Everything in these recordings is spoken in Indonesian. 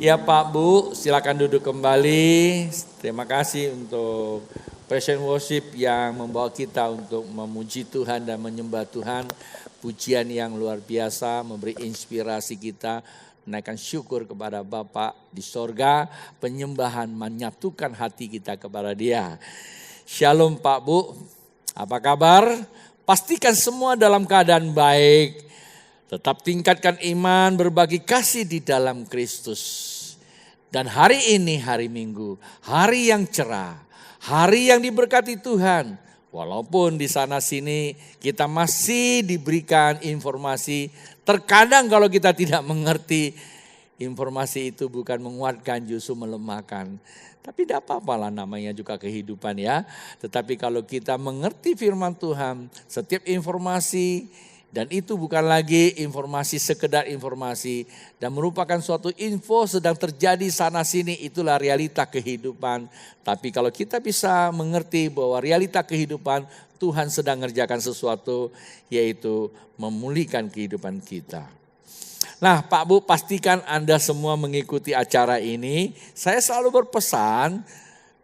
Ya Pak Bu, silakan duduk kembali. Terima kasih untuk Passion Worship yang membawa kita untuk memuji Tuhan dan menyembah Tuhan. Pujian yang luar biasa, memberi inspirasi kita, menaikkan syukur kepada Bapa di sorga. Penyembahan menyatukan hati kita kepada Dia. Shalom Pak Bu, apa kabar? Pastikan semua dalam keadaan baik. Tetap tingkatkan iman, berbagi kasih di dalam Kristus. Dan hari ini hari Minggu, hari yang cerah, hari yang diberkati Tuhan. Walaupun di sana sini kita masih diberikan informasi, terkadang kalau kita tidak mengerti, informasi itu bukan menguatkan, justru melemahkan. Tapi tidak apa-apa lah, namanya juga kehidupan ya. Tetapi kalau kita mengerti firman Tuhan, setiap informasi, dan itu bukan lagi informasi sekedar informasi dan merupakan suatu info sedang terjadi sana sini, itulah realita kehidupan. Tapi kalau kita bisa mengerti bahwa realita kehidupan Tuhan sedang mengerjakan sesuatu, yaitu memulihkan kehidupan kita. Nah Pak Bu, pastikan Anda semua mengikuti acara ini. Saya selalu berpesan,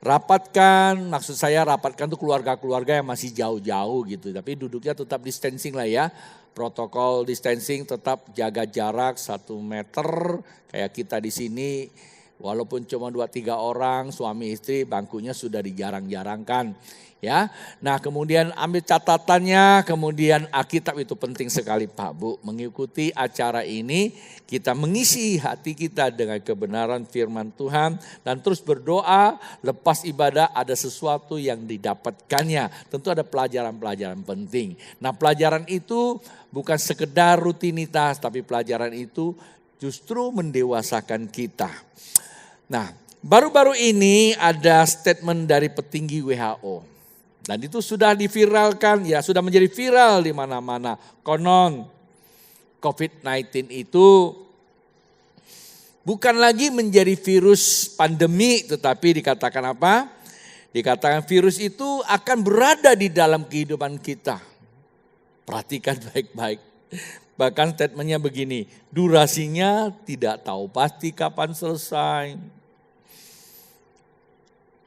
rapatkan, maksud saya rapatkan itu keluarga-keluarga yang masih jauh-jauh gitu. Tapi duduknya tetap distancing lah ya. Protokol distancing, tetap jaga jarak 1 meter. Kayak kita di sini walaupun cuma 2-3 orang suami istri, bangkunya sudah dijarang-jarangkan. Ya, nah kemudian ambil catatannya, kemudian Alkitab itu penting sekali Pak Bu. Mengikuti acara ini kita mengisi hati kita dengan kebenaran firman Tuhan dan terus berdoa. Lepas ibadah ada sesuatu yang didapatkannya, tentu ada pelajaran-pelajaran penting. Nah pelajaran itu bukan sekedar rutinitas, tapi pelajaran itu justru mendewasakan kita. Nah baru-baru ini ada statement dari petinggi WHO. Dan itu sudah diviralkan, ya sudah menjadi viral di mana-mana. Konon COVID-19 itu bukan lagi menjadi virus pandemi, tetapi dikatakan apa? Dikatakan virus itu akan berada di dalam kehidupan kita. Perhatikan baik-baik. Bahkan statementnya begini, durasinya tidak tahu pasti kapan selesai.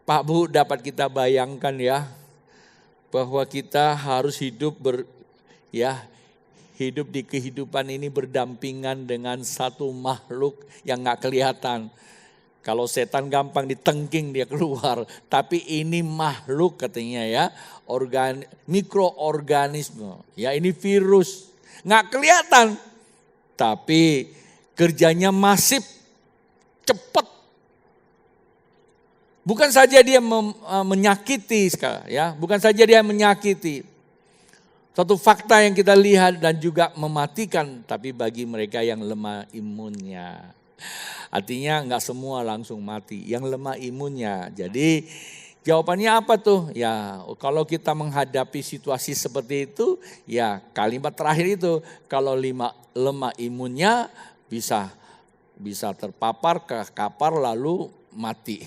Pak Bu, dapat kita bayangkan ya, bahwa kita harus hidup hidup di kehidupan ini berdampingan dengan satu makhluk yang gak kelihatan. Kalau setan gampang ditengking dia keluar, tapi ini makhluk katanya ya, mikroorganisme. Ya ini virus, gak kelihatan, tapi kerjanya masif, cepat. Bukan saja dia menyakiti, ya, bukan saja dia menyakiti. Satu fakta yang kita lihat dan juga mematikan, tapi bagi mereka yang lemah imunnya. Artinya enggak semua langsung mati, yang lemah imunnya. Jadi jawabannya apa tuh? Ya kalau kita menghadapi situasi seperti itu, ya kalimat terakhir itu, kalau lemah imunnya bisa terpapar, kapar lalu mati.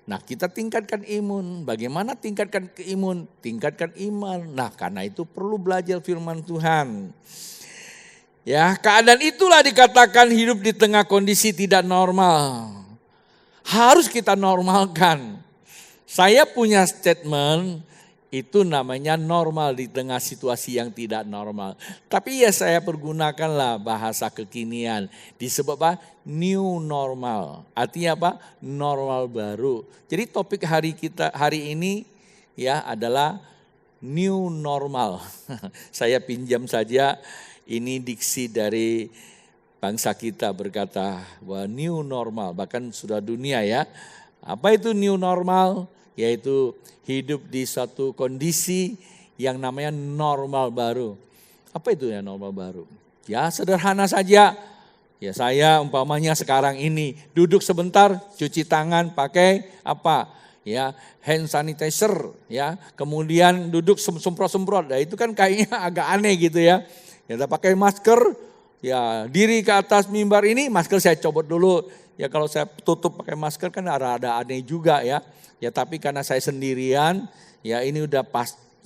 Nah kita tingkatkan imun, bagaimana tingkatkan imun? Tingkatkan iman. Nah karena itu perlu belajar firman Tuhan. Ya keadaan itulah dikatakan hidup di tengah kondisi tidak normal. Harus kita normalkan. Saya punya statement, itu namanya normal di tengah situasi yang tidak normal. Tapi ya saya pergunakanlah bahasa kekinian. Disebut apa? New normal. Artinya apa? Normal baru. Jadi topik hari ini ya adalah new normal. Saya pinjam saja ini diksi dari bangsa kita berkata bahwa new normal. Bahkan sudah dunia ya. Apa itu new normal? Yaitu hidup di suatu kondisi yang namanya normal baru. Apa itu ya normal baru? Ya sederhana saja. Ya saya umpamanya sekarang ini duduk sebentar, cuci tangan pakai apa? Ya hand sanitizer ya. Kemudian duduk semprot-semprot. Nah, itu kan kayaknya agak aneh gitu ya. Kita pakai masker, ya diri ke atas mimbar ini masker saya copot dulu. Ya kalau saya tutup pakai masker kan ada aneh juga ya. Ya tapi karena saya sendirian, ya ini udah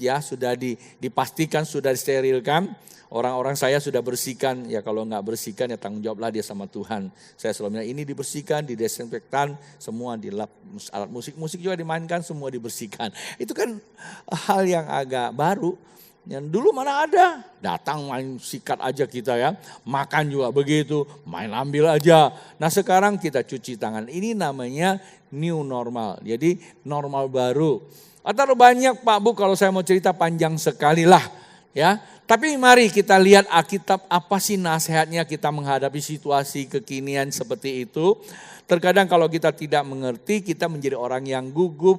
ya, sudah dipastikan sudah disterilkan. Orang-orang saya sudah bersihkan, ya kalau nggak bersihkan ya tanggung jawablah dia sama Tuhan. Saya selalu bilang ini dibersihkan, didesinfektan, semua dilap, alat musik juga dimainkan, semua dibersihkan. Itu kan hal yang agak baru. Yang dulu mana ada, datang main sikat aja kita ya, makan juga begitu, main ambil aja. Nah sekarang kita cuci tangan, ini namanya new normal, jadi normal baru. Atau banyak Pak Bu kalau saya mau cerita panjang sekali lah ya. Tapi mari kita lihat Alkitab apa sih nasihatnya kita menghadapi situasi kekinian seperti itu. Terkadang kalau kita tidak mengerti kita menjadi orang yang gugup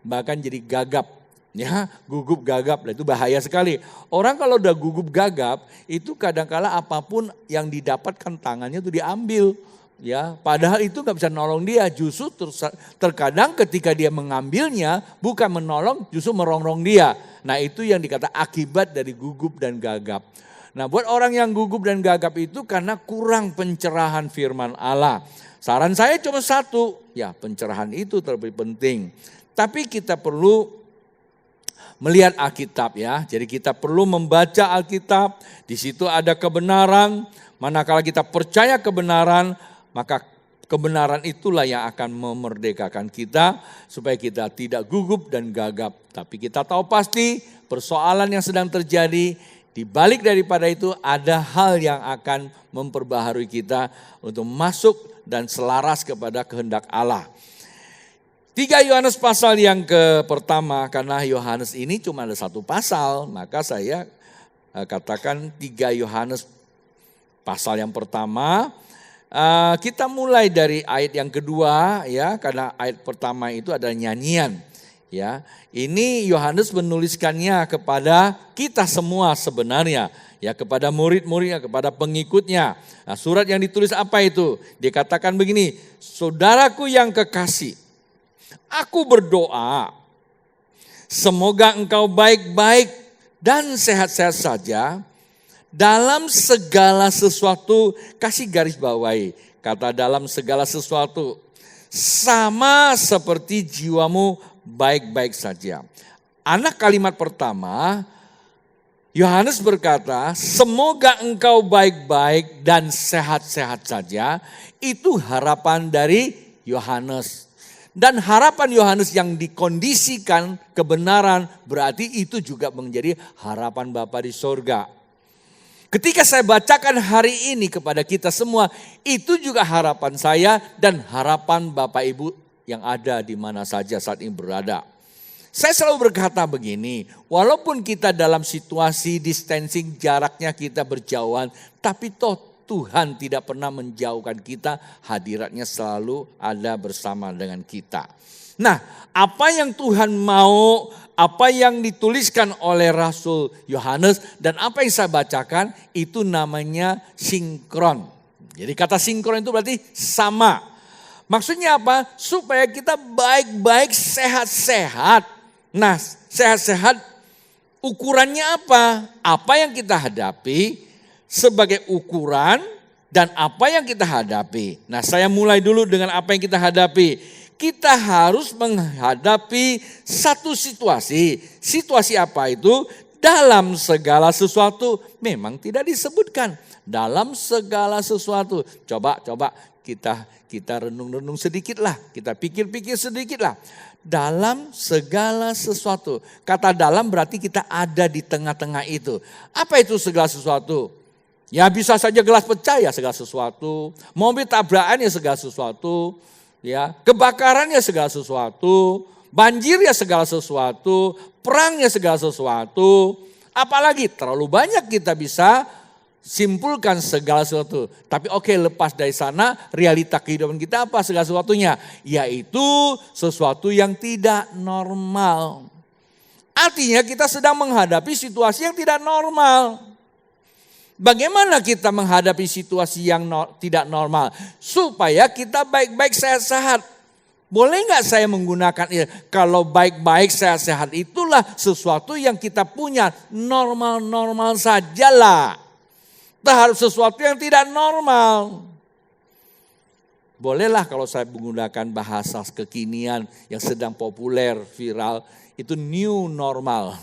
bahkan jadi gagap. Ya, gugup gagap, itu bahaya sekali. Orang kalau udah gugup gagap itu kadang-kala apapun yang didapatkan tangannya itu diambil. Ya, padahal itu nggak bisa nolong dia. Justru terkadang ketika dia mengambilnya bukan menolong, justru merongrong dia. Nah itu yang dikata akibat dari gugup dan gagap. Nah buat orang yang gugup dan gagap itu karena kurang pencerahan firman Allah. Saran saya cuma satu, ya pencerahan itu terlebih penting. Tapi kita perlu melihat Alkitab ya. Jadi kita perlu membaca Alkitab, di situ ada kebenaran. Manakala kita percaya kebenaran, maka kebenaran itulah yang akan memerdekakan kita supaya kita tidak gugup dan gagap. Tapi kita tahu pasti persoalan yang sedang terjadi, di balik daripada itu ada hal yang akan memperbaharui kita untuk masuk dan selaras kepada kehendak Allah. 3 Yohanes pasal yang pertama, karena Yohanes ini cuma ada satu pasal, maka saya katakan 3 Yohanes pasal yang pertama. Kita mulai dari ayat yang kedua ya, karena ayat pertama itu adalah nyanyian ya. Ini Yohanes menuliskannya kepada kita semua sebenarnya ya, kepada murid-muridnya, kepada pengikutnya. Nah, surat yang ditulis apa itu? Dikatakan begini, saudaraku yang kekasih, aku berdoa semoga engkau baik-baik dan sehat-sehat saja. Dalam segala sesuatu, kasih garis bawahi, kata dalam segala sesuatu, sama seperti jiwamu baik-baik saja. Anak kalimat pertama, Yohanes berkata, semoga engkau baik-baik dan sehat-sehat saja, itu harapan dari Yohanes. Dan harapan Yohanes yang dikondisikan kebenaran, berarti itu juga menjadi harapan Bapa di sorga. Ketika saya bacakan hari ini kepada kita semua, itu juga harapan saya dan harapan Bapak Ibu yang ada di mana saja saat ini berada. Saya selalu berkata begini, walaupun kita dalam situasi distancing, jaraknya kita berjauhan, tapi toh Tuhan tidak pernah menjauhkan kita, hadiratnya selalu ada bersama dengan kita. Nah, apa yang Tuhan mau, apa yang dituliskan oleh Rasul Yohanes dan apa yang saya bacakan itu namanya sinkron. Jadi kata sinkron itu berarti sama. Maksudnya apa? Supaya kita baik-baik, sehat-sehat. Nah, sehat-sehat ukurannya apa? Apa yang kita hadapi sebagai ukuran dan apa yang kita hadapi. Nah, saya mulai dulu dengan apa yang kita hadapi. Kita harus menghadapi satu situasi. Situasi apa itu? Dalam segala sesuatu, memang tidak disebutkan. Dalam segala sesuatu. Coba kita renung-renung sedikit lah. Kita pikir-pikir sedikit lah. Dalam segala sesuatu. Kata dalam berarti kita ada di tengah-tengah itu. Apa itu segala sesuatu? Ya bisa saja gelas pecah ya segala sesuatu. Mobil tabrakan ya segala sesuatu. Ya, kebakaran ya segala sesuatu, banjir ya segala sesuatu, perang ya segala sesuatu. Apalagi terlalu banyak kita bisa simpulkan segala sesuatu. Tapi oke, lepas dari sana realita kehidupan kita apa segala sesuatunya? Yaitu sesuatu yang tidak normal. Artinya kita sedang menghadapi situasi yang tidak normal. Bagaimana kita menghadapi situasi yang tidak normal? Supaya kita baik-baik sehat-sehat. Boleh nggak saya menggunakan kalau baik-baik sehat-sehat itulah sesuatu yang kita punya. Normal-normal sajalah. Terhadap sesuatu yang tidak normal. Bolehlah kalau saya menggunakan bahasa kekinian yang sedang populer, viral. Itu new normal.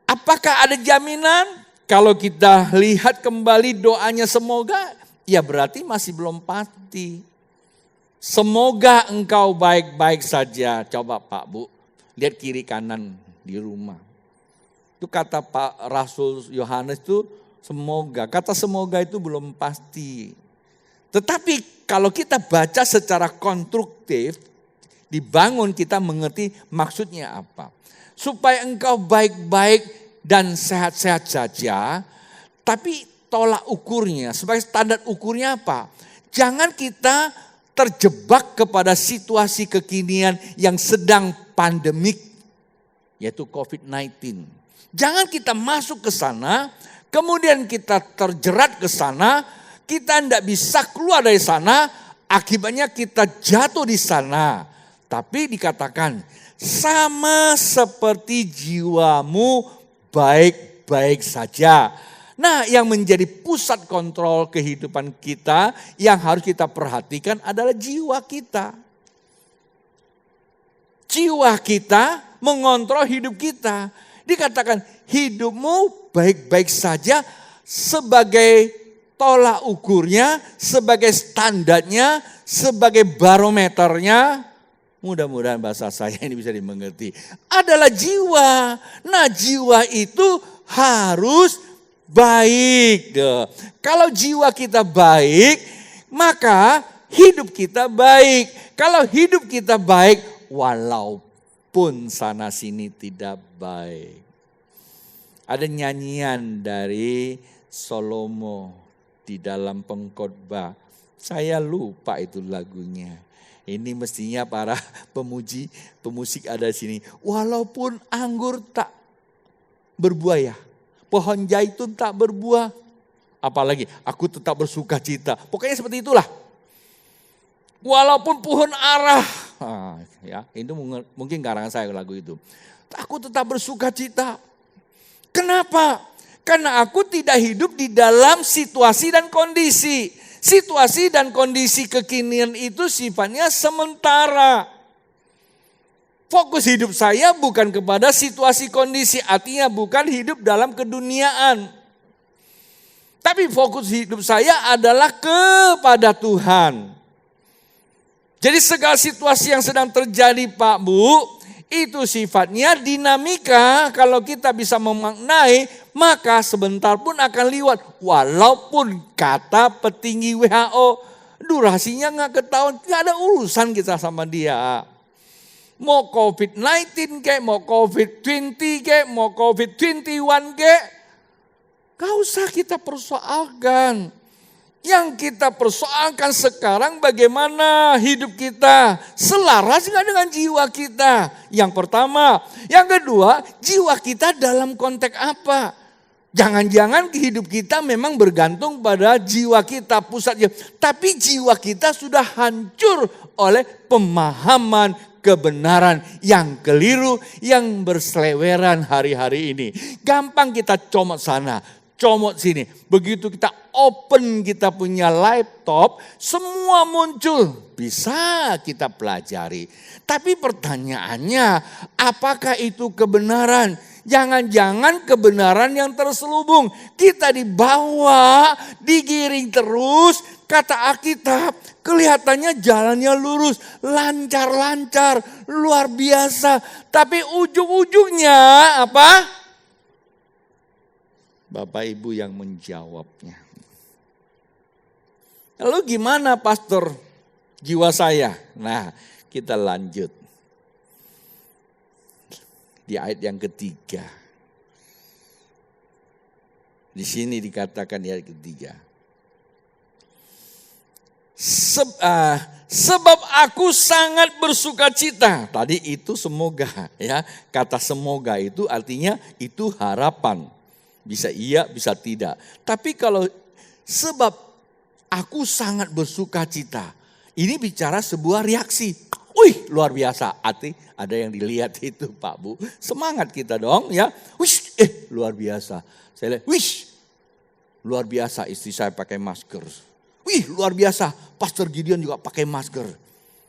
Apakah ada jaminan? Kalau kita lihat kembali doanya semoga, ya berarti masih belum pasti. Semoga engkau baik-baik saja. Coba Pak Bu, lihat kiri kanan di rumah. Itu kata Pak Rasul Yohanes itu semoga. Kata semoga itu belum pasti. Tetapi kalau kita baca secara konstruktif, dibangun kita mengerti maksudnya apa. Supaya engkau baik-baik dan sehat-sehat saja, tapi tolak ukurnya, sebagai standar ukurnya apa? Jangan kita terjebak kepada situasi kekinian yang sedang pandemik, yaitu COVID-19. Jangan kita masuk ke sana, kemudian kita terjerat ke sana, kita tidak bisa keluar dari sana, akibatnya kita jatuh di sana. Tapi dikatakan, sama seperti jiwamu baik-baik saja. Nah, yang menjadi pusat kontrol kehidupan kita yang harus kita perhatikan adalah jiwa kita. Jiwa kita mengontrol hidup kita. Dikatakan hidupmu baik-baik saja sebagai tolak ukurnya, sebagai standarnya, sebagai barometernya. Mudah-mudahan bahasa saya ini bisa dimengerti. Adalah jiwa. Nah, jiwa itu harus baik. Kalau jiwa kita baik, maka hidup kita baik. Kalau hidup kita baik, walaupun sana sini tidak baik. Ada nyanyian dari Salomo di dalam pengkhotbah. Saya lupa itu lagunya. Ini mestinya para pemusik ada di sini. Walaupun anggur tak berbuah ya, pohon zaitun tak berbuah. Apalagi aku tetap bersuka cita. Pokoknya seperti itulah. Walaupun pohon arah. Ya, itu mungkin karangan saya lagu itu. Aku tetap bersuka cita. Kenapa? Karena aku tidak hidup di dalam situasi dan kondisi. Situasi dan kondisi kekinian itu sifatnya sementara. Fokus hidup saya bukan kepada situasi kondisi, artinya bukan hidup dalam keduniaan. Tapi fokus hidup saya adalah kepada Tuhan. Jadi segala situasi yang sedang terjadi Pak Bu, itu sifatnya dinamika. Kalau kita bisa memaknai, maka sebentar pun akan lewat. Walaupun kata petinggi WHO, durasinya gak ketahuan, gak ada urusan kita sama dia. Mau COVID-19 kek, mau COVID-20 kek, mau COVID-21 kek, gak usah kita persoalkan. Yang kita persoalkan sekarang bagaimana hidup kita selaras nggak dengan jiwa kita. Yang pertama. Yang kedua, jiwa kita dalam konteks apa? Jangan-jangan hidup kita memang bergantung pada jiwa kita, pusatnya. Tapi jiwa kita sudah hancur oleh pemahaman kebenaran yang keliru, yang berseleweran hari-hari ini. Gampang kita comot sana, comot sini. Begitu kita open kita punya laptop, semua muncul. Bisa kita pelajari. Tapi pertanyaannya, apakah itu kebenaran? Jangan-jangan kebenaran yang terselubung. Kita dibawa, digiring terus. Kata Alkitab, kelihatannya jalannya lurus, lancar-lancar, luar biasa. Tapi ujung-ujungnya apa? Bapak Ibu yang menjawabnya. Lalu gimana pastor jiwa saya? Nah, kita lanjut. Di ayat yang ketiga. Di sini dikatakan di ayat ketiga. Sebab aku sangat bersuka cita. Tadi itu semoga ya. Kata semoga itu artinya itu harapan. Bisa iya, bisa tidak. Tapi kalau sebab aku sangat bersuka cita. Ini bicara sebuah reaksi. Wih, luar biasa. Arti ada yang dilihat itu Pak Bu. Semangat kita dong ya. Wish, luar biasa. Saya lihat, wish, luar biasa istri saya pakai masker. Wih, luar biasa. Pastor Gideon juga pakai masker.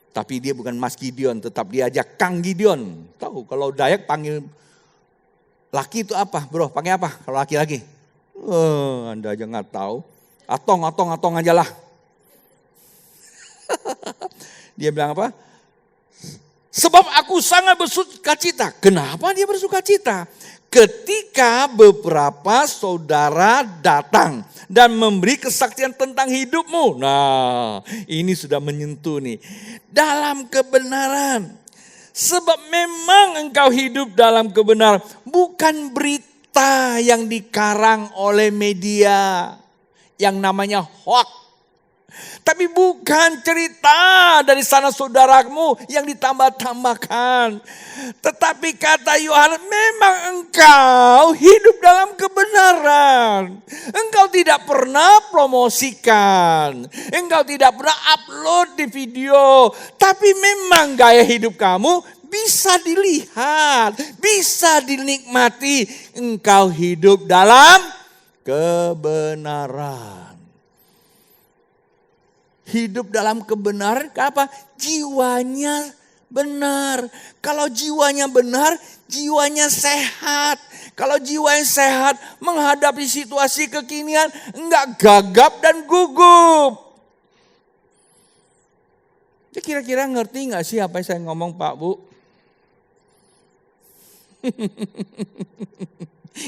Tapi dia bukan Mas Gideon, tetap dia aja Kang Gideon. Tahu kalau Dayak panggil Laki itu apa bro? Pakai apa kalau laki-laki? Anda aja nggak tahu. Atong aja lah. Dia bilang apa? Sebab aku sangat bersuka cita. Kenapa dia bersuka cita? Ketika beberapa saudara datang dan memberi kesaksian tentang hidupmu. Nah, ini sudah menyentuh nih. Dalam kebenaran. Sebab memang engkau hidup dalam kebenaran. Bukan berita yang dikarang oleh media. Yang namanya hoax. Tapi bukan cerita dari sana saudaramu yang ditambah-tambahkan. Tetapi kata Yohanes, memang engkau hidup dalam kebenaran. Engkau tidak pernah promosikan. Engkau tidak pernah upload di video. Tapi memang gaya hidup kamu bisa dilihat. Bisa dinikmati. Engkau hidup dalam kebenaran. Hidup dalam kebenaran, kenapa? Jiwanya benar. Kalau jiwanya benar, jiwanya sehat. Kalau jiwanya sehat, menghadapi situasi kekinian, enggak gagap dan gugup. Ya, kira-kira ngerti enggak sih apa yang saya ngomong Pak Bu?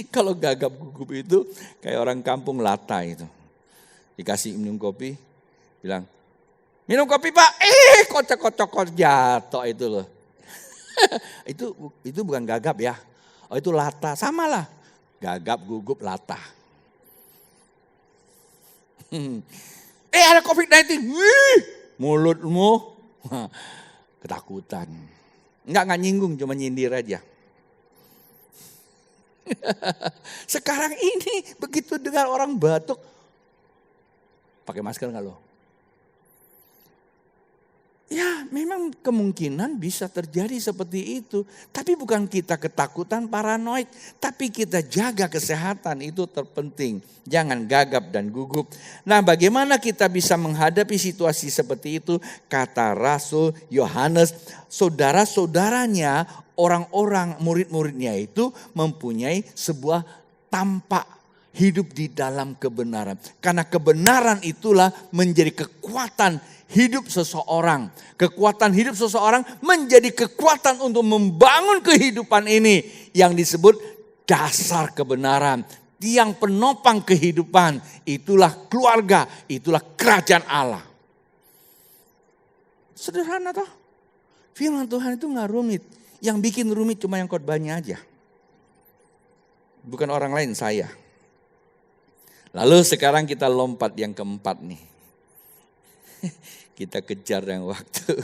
Kalau gagap gugup itu kayak orang kampung lata itu. Dikasih minum kopi. Bilang, minum kopi Pak, kocok jatuh itu loh. itu bukan gagap ya. Oh itu lata, sama lah. Gagap, gugup, lata. Ada COVID-19, mulutmu ketakutan. Enggak nyinggung, cuma nyindir aja. Sekarang ini begitu dengar orang batuk, pakai masker enggak lo? Ya memang kemungkinan bisa terjadi seperti itu. Tapi bukan kita ketakutan paranoid. Tapi kita jaga kesehatan, itu terpenting. Jangan gagap dan gugup. Nah bagaimana kita bisa menghadapi situasi seperti itu? Kata Rasul Yohanes, saudara-saudaranya, orang-orang murid-muridnya itu mempunyai sebuah tampak hidup di dalam kebenaran. Karena kebenaran itulah menjadi kekuatan hidup seseorang. Kekuatan hidup seseorang menjadi kekuatan untuk membangun kehidupan ini. Yang disebut dasar kebenaran. Tiang penopang kehidupan. Itulah keluarga. Itulah kerajaan Allah. Sederhana toh. Firman Tuhan itu gak rumit. Yang bikin rumit cuma yang khotbahnya aja. Bukan orang lain, saya. Lalu sekarang kita lompat yang keempat nih. Kita kejar yang waktu.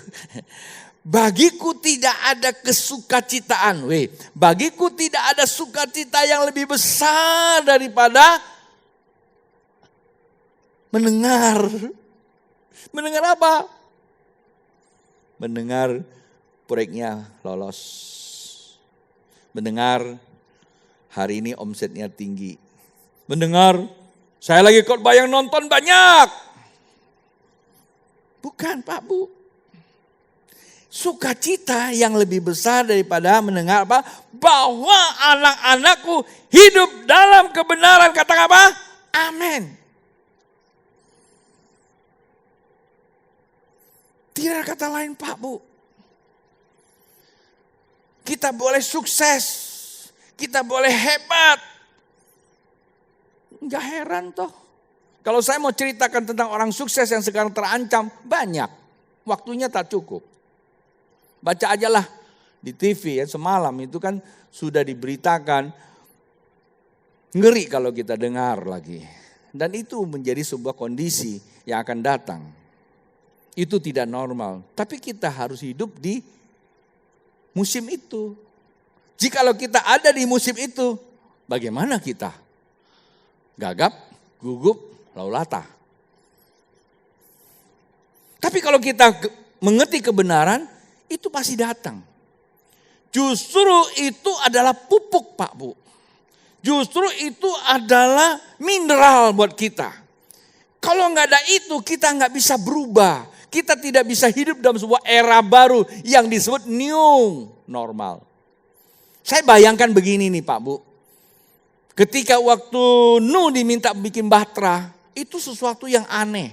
Bagiku tidak ada kesukacitaan. Bagiku tidak ada sukacita yang lebih besar daripada mendengar. Mendengar apa? Mendengar proyeknya lolos. Mendengar hari ini omsetnya tinggi. Mendengar saya lagi khotbah yang nonton banyak. Bukan Pak Bu. Sukacita yang lebih besar daripada mendengar apa? Bahwa anak-anakku hidup dalam kebenaran. Kata apa? Amin. Tidak ada kata lain Pak Bu. Kita boleh sukses. Kita boleh hebat. Enggak heran toh. Kalau saya mau ceritakan tentang orang sukses yang sekarang terancam, banyak. Waktunya tak cukup. Baca aja lah di TV ya, semalam itu kan sudah diberitakan. Ngeri kalau kita dengar lagi. Dan itu menjadi sebuah kondisi yang akan datang. Itu tidak normal. Tapi kita harus hidup di musim itu. Jikalau kita ada di musim itu, bagaimana kita? Gagap, gugup, laulata. Tapi kalau kita mengerti kebenaran, itu pasti datang. Justru itu adalah pupuk Pak Bu. Justru itu adalah mineral buat kita. Kalau nggak ada itu, kita nggak bisa berubah. Kita tidak bisa hidup dalam sebuah era baru yang disebut new normal. Saya bayangkan begini nih Pak Bu. Ketika waktu Nuh diminta bikin bahtera, itu sesuatu yang aneh.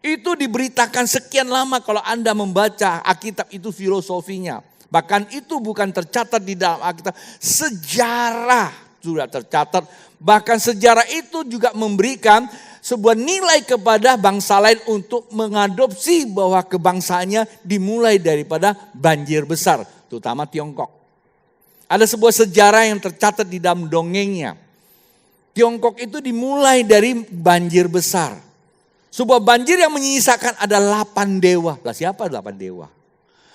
Itu diberitakan sekian lama kalau Anda membaca Alkitab itu filosofinya. Bahkan itu bukan tercatat di dalam Alkitab. Sejarah sudah tercatat. Bahkan sejarah itu juga memberikan sebuah nilai kepada bangsa lain untuk mengadopsi bahwa kebangsaannya dimulai daripada banjir besar. Terutama Tiongkok. Ada sebuah sejarah yang tercatat di dalam dongengnya. Tiongkok itu dimulai dari banjir besar. Sebuah banjir yang menyisakan ada 8 dewa. Lah siapa 8 dewa?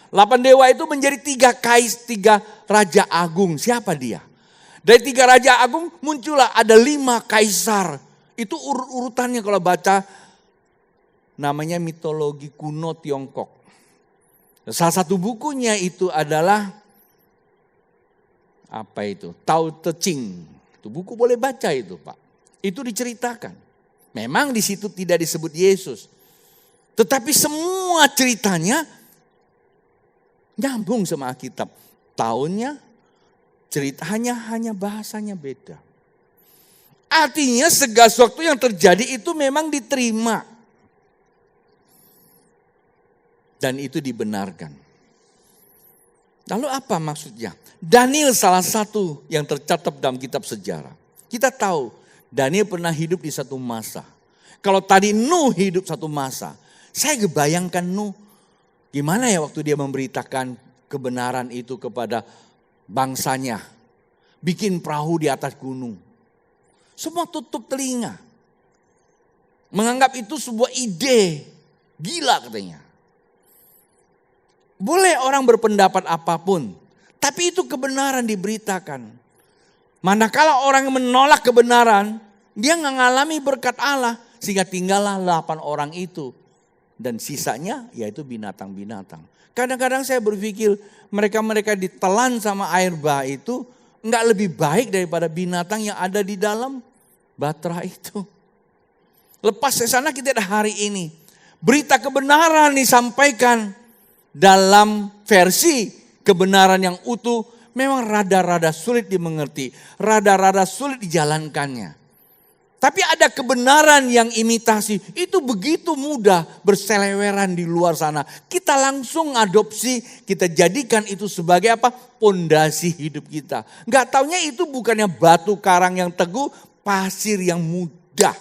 8 dewa itu menjadi 3 raja agung. Siapa dia? Dari 3 raja agung muncullah ada 5 kaisar. Itu urutannya kalau baca namanya mitologi kuno Tiongkok. Salah satu bukunya itu adalah apa itu? Tao Te Ching. Itu buku boleh baca itu Pak. Itu diceritakan. Memang di situ tidak disebut Yesus. Tetapi semua ceritanya nyambung sama Alkitab. Tahunnya, ceritanya hanya bahasanya beda. Artinya segala sesuatu yang terjadi itu memang diterima. Dan itu dibenarkan. Lalu apa maksudnya? Daniel salah satu yang tercatat dalam kitab sejarah. Kita tahu Daniel pernah hidup di satu masa. Kalau tadi Nuh hidup satu masa. Saya kebayangkan Nuh gimana ya waktu dia memberitakan kebenaran itu kepada bangsanya. Bikin perahu di atas gunung. Semua tutup telinga. Menganggap itu sebuah ide. Gila katanya. Boleh orang berpendapat apapun. Tapi itu kebenaran diberitakan. Manakala orang menolak kebenaran. Dia nggak ngalami berkat Allah. Sehingga tinggallah 8 orang itu. Dan sisanya yaitu binatang-binatang. Kadang-kadang saya berpikir mereka-mereka ditelan sama air bah itu. Nggak lebih baik daripada binatang yang ada di dalam bahtera itu. Lepas ke sana kita ada hari ini. Berita kebenaran disampaikan. Dalam versi kebenaran yang utuh memang rada-rada sulit dimengerti. Rada-rada sulit dijalankannya. Tapi ada kebenaran yang imitasi. Itu begitu mudah berseleweran di luar sana. Kita langsung adopsi. Kita jadikan itu sebagai apa? Pondasi hidup kita. Gak taunya itu bukannya batu karang yang teguh. Pasir yang mudah.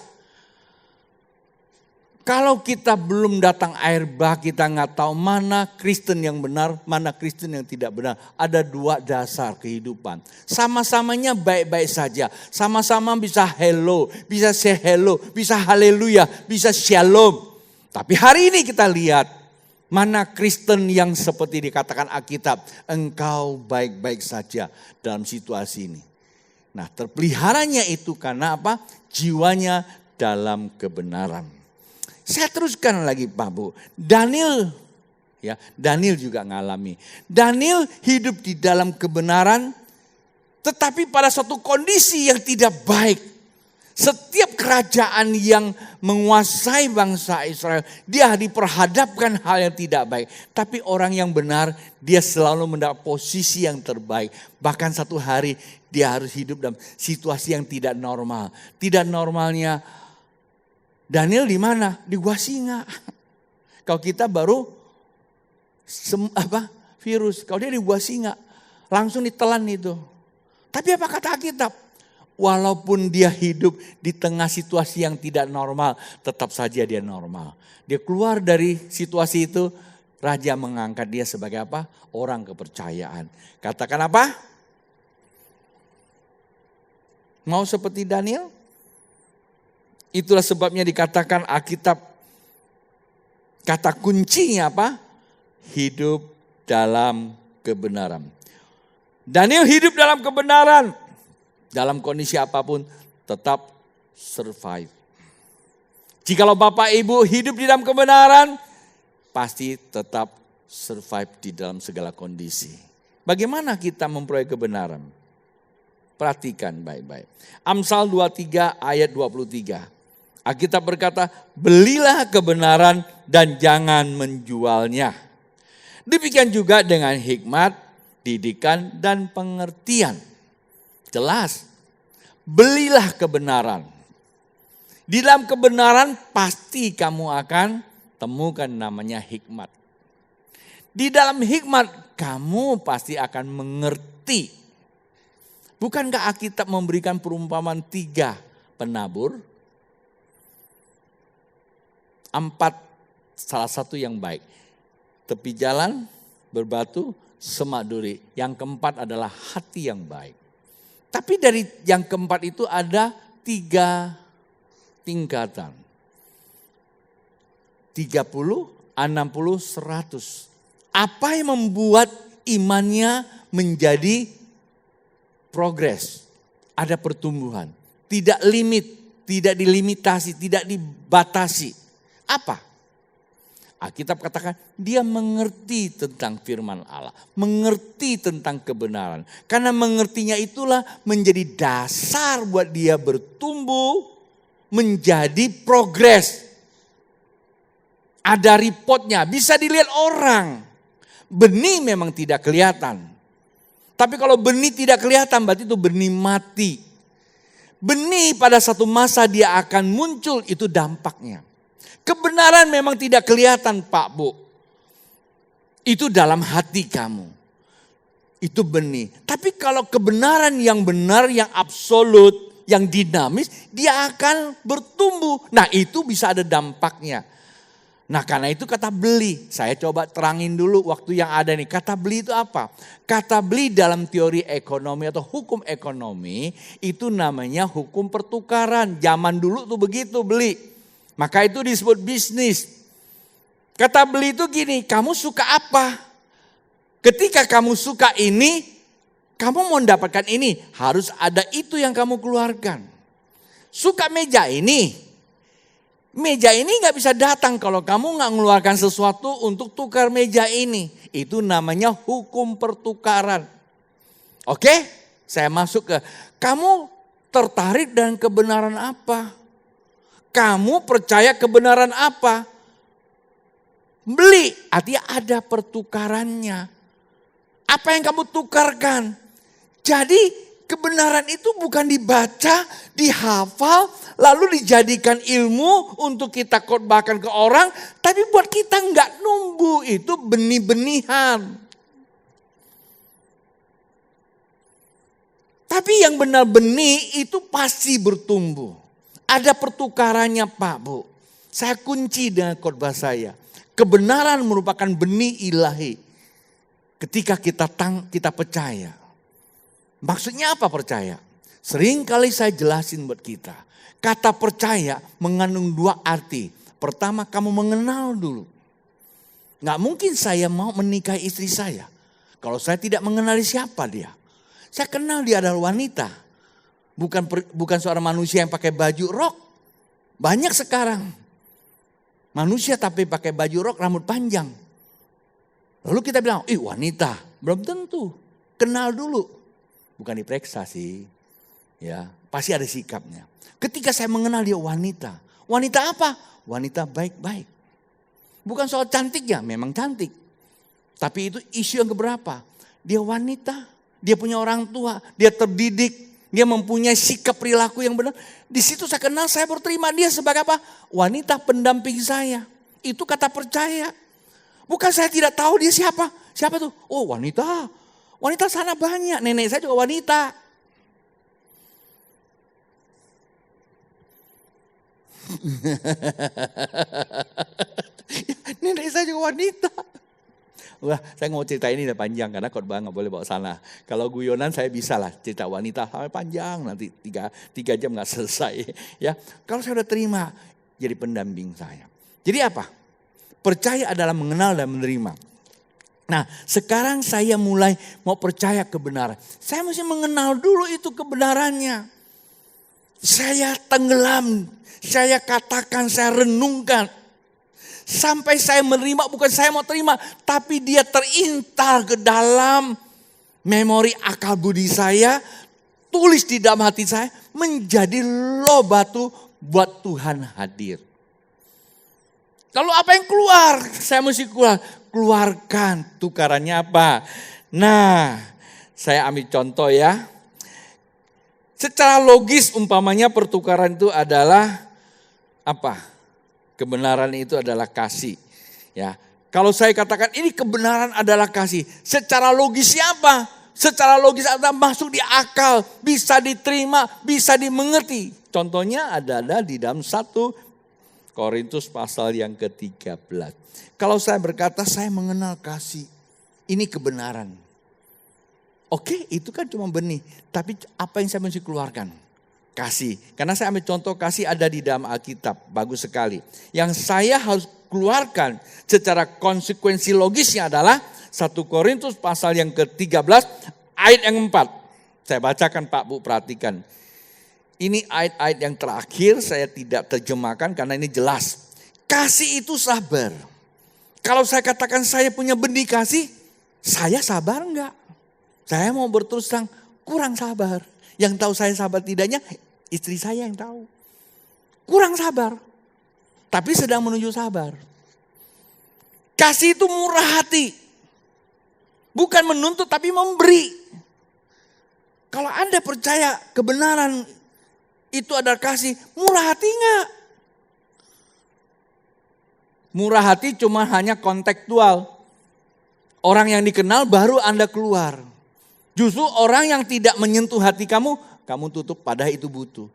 Kalau kita belum datang air bah, kita nggak tahu mana Kristen yang benar, mana Kristen yang tidak benar. Ada 2 dasar kehidupan. Sama-samanya baik-baik saja. Sama-sama bisa hello, bisa say hello, bisa haleluya, bisa shalom. Tapi hari ini kita lihat mana Kristen yang seperti dikatakan Alkitab. Engkau baik-baik saja dalam situasi ini. Nah terpeliharanya itu karena apa? Jiwanya dalam kebenaran. Saya teruskan lagi Pak Bu. Daniel juga ngalami. Daniel hidup di dalam kebenaran. Tetapi pada suatu kondisi yang tidak baik. Setiap kerajaan yang menguasai bangsa Israel. Dia diperhadapkan hal yang tidak baik. Tapi orang yang benar dia selalu mendapat posisi yang terbaik. Bahkan satu hari dia harus hidup dalam situasi yang tidak normal. Tidak normalnya Daniel di mana? Di gua singa. Kalau kita baru virus. Kalau dia di gua singa, langsung ditelan itu. Tapi apa kata Alkitab? Walaupun dia hidup di tengah situasi yang tidak normal, tetap saja dia normal. Dia keluar dari situasi itu, raja mengangkat dia sebagai apa? Orang kepercayaan. Katakan apa? Mau seperti Daniel? Itulah sebabnya dikatakan Alkitab, kata kuncinya apa? Hidup dalam kebenaran. Daniel hidup dalam kebenaran. Dalam kondisi apapun tetap survive. Jikalau Bapak Ibu hidup di dalam kebenaran, pasti tetap survive di dalam segala kondisi. Bagaimana kita memperoleh kebenaran? Perhatikan baik-baik. Amsal 23 ayat 23. Alkitab berkata, belilah kebenaran dan jangan menjualnya. Demikian juga dengan hikmat, didikan, dan pengertian. Jelas, belilah kebenaran. Di dalam kebenaran pasti kamu akan temukan namanya hikmat. Di dalam hikmat kamu pasti akan mengerti. Bukankah Alkitab memberikan perumpamaan 3 penabur? 4 salah satu yang baik. Tepi jalan, berbatu, semak duri. Yang keempat adalah hati yang baik. Tapi dari yang keempat itu ada 3 tingkatan. 30, 60, 100. Apa yang membuat imannya menjadi progres? Ada pertumbuhan. Tidak limit, tidak dilimitasi, tidak dibatasi. Apa? Alkitab katakan dia mengerti tentang firman Allah. Mengerti tentang kebenaran. Karena mengertinya itulah menjadi dasar buat dia bertumbuh menjadi progres. Ada reportnya, bisa dilihat orang. Benih memang tidak kelihatan. Tapi kalau benih tidak kelihatan berarti itu benih mati. Benih pada satu masa dia akan muncul, itu dampaknya. Kebenaran memang tidak kelihatan Pak Bu. Itu dalam hati kamu. Itu benih. Tapi kalau kebenaran yang benar, yang absolut, yang dinamis, dia akan bertumbuh. Nah itu bisa ada dampaknya. Nah karena itu kata beli, saya coba terangin dulu waktu yang ada nih. Kata beli itu apa? Kata beli dalam teori ekonomi atau hukum ekonomi itu namanya hukum pertukaran. Zaman dulu tuh begitu beli. Maka itu disebut bisnis. Kata beli itu gini, kamu suka apa? Ketika kamu suka ini, kamu mau mendapatkan ini. Harus ada itu yang kamu keluarkan. Suka meja ini. Meja ini gak bisa datang kalau kamu gak mengeluarkan sesuatu untuk tukar meja ini. Itu namanya hukum pertukaran. Oke, saya masuk ke, kamu tertarik dengan kebenaran apa? Kamu percaya kebenaran apa? Beli, artinya ada pertukarannya. Apa yang kamu tukarkan? Jadi kebenaran itu bukan dibaca, dihafal, lalu dijadikan ilmu untuk kita khotbahkan ke orang. Tapi buat kita enggak numbuh, itu benih-benihan. Tapi yang benar benih itu pasti bertumbuh. Ada pertukarannya Pak Bu. Saya kunci dengan khotbah saya. Kebenaran merupakan benih ilahi. Ketika kita percaya. Maksudnya apa percaya? Sering kali saya jelasin buat kita. Kata percaya mengandung 2 arti. Pertama kamu mengenal dulu. Gak mungkin saya mau menikahi istri saya. Kalau saya tidak mengenali siapa dia. Saya kenal dia adalah wanita. Bukan seorang manusia yang pakai baju rok. Banyak sekarang. Manusia tapi pakai baju rok rambut panjang. Lalu kita bilang, wanita. Belum tentu. Kenal dulu. Bukan diperiksa sih. Ya, pasti ada sikapnya. Ketika saya mengenal dia wanita. Wanita apa? Wanita baik-baik. Bukan soal cantiknya, memang cantik. Tapi itu isu yang keberapa? Dia wanita, dia punya orang tua, dia terdidik. Dia mempunyai sikap perilaku yang benar. Di situ saya kenal, saya berterima dia sebagai apa? Wanita pendamping saya. Itu kata percaya. Bukan saya tidak tahu dia siapa. Siapa tuh? Oh wanita. Wanita sana banyak. Nenek saya juga wanita. Nenek saya juga wanita. Wah, saya mau cerita ini udah panjang karena khotbah nggak boleh bawa sana. Kalau guyonan saya bisa lah cerita wanita sampai panjang nanti 3 jam nggak selesai. Ya, kalau saya udah terima jadi pendamping saya. Jadi apa? Percaya adalah mengenal dan menerima. Nah, sekarang saya mulai mau percaya kebenaran. Saya mesti mengenal dulu itu kebenarannya. Saya tenggelam, saya katakan, saya renungkan. Sampai saya menerima, bukan saya mau terima, tapi dia terintal ke dalam memori akal budi saya, tulis di dalam hati saya, menjadi loh batu buat Tuhan hadir. Lalu apa yang keluar? Saya mesti keluarkan tukarannya apa? Nah, saya ambil contoh ya. Secara logis umpamanya pertukaran itu adalah apa? Kebenaran itu adalah kasih. Ya, kalau saya katakan ini kebenaran adalah kasih, secara logis siapa? Secara logis adalah masuk di akal, bisa diterima, bisa dimengerti. Contohnya adalah di dalam 1 Korintus pasal yang ke-13. Kalau saya berkata saya mengenal kasih, ini kebenaran. Oke, itu kan cuma benih. Tapi apa yang saya mesti keluarkan? Kasih. Karena saya ambil contoh kasih ada di dalam Alkitab. Bagus sekali. Yang saya harus keluarkan secara konsekuensi logisnya adalah 1 Korintus pasal yang ke-13 ayat yang 4. Saya bacakan Pak Bu, perhatikan. Ini ayat-ayat yang terakhir saya tidak terjemahkan karena ini jelas. Kasih itu sabar. Kalau saya katakan saya punya benih kasih, saya sabar enggak? Saya mau berterus terang kurang sabar. Yang tahu saya sabar tidaknya istri saya yang tahu. Kurang sabar. Tapi sedang menuju sabar. Kasih itu murah hati. Bukan menuntut tapi memberi. Kalau Anda percaya kebenaran itu adalah kasih, murah hati enggak? Murah hati cuma hanya kontekstual. Orang yang dikenal baru Anda keluar. Justru orang yang tidak menyentuh hati kamu, kamu tutup padahal itu butuh.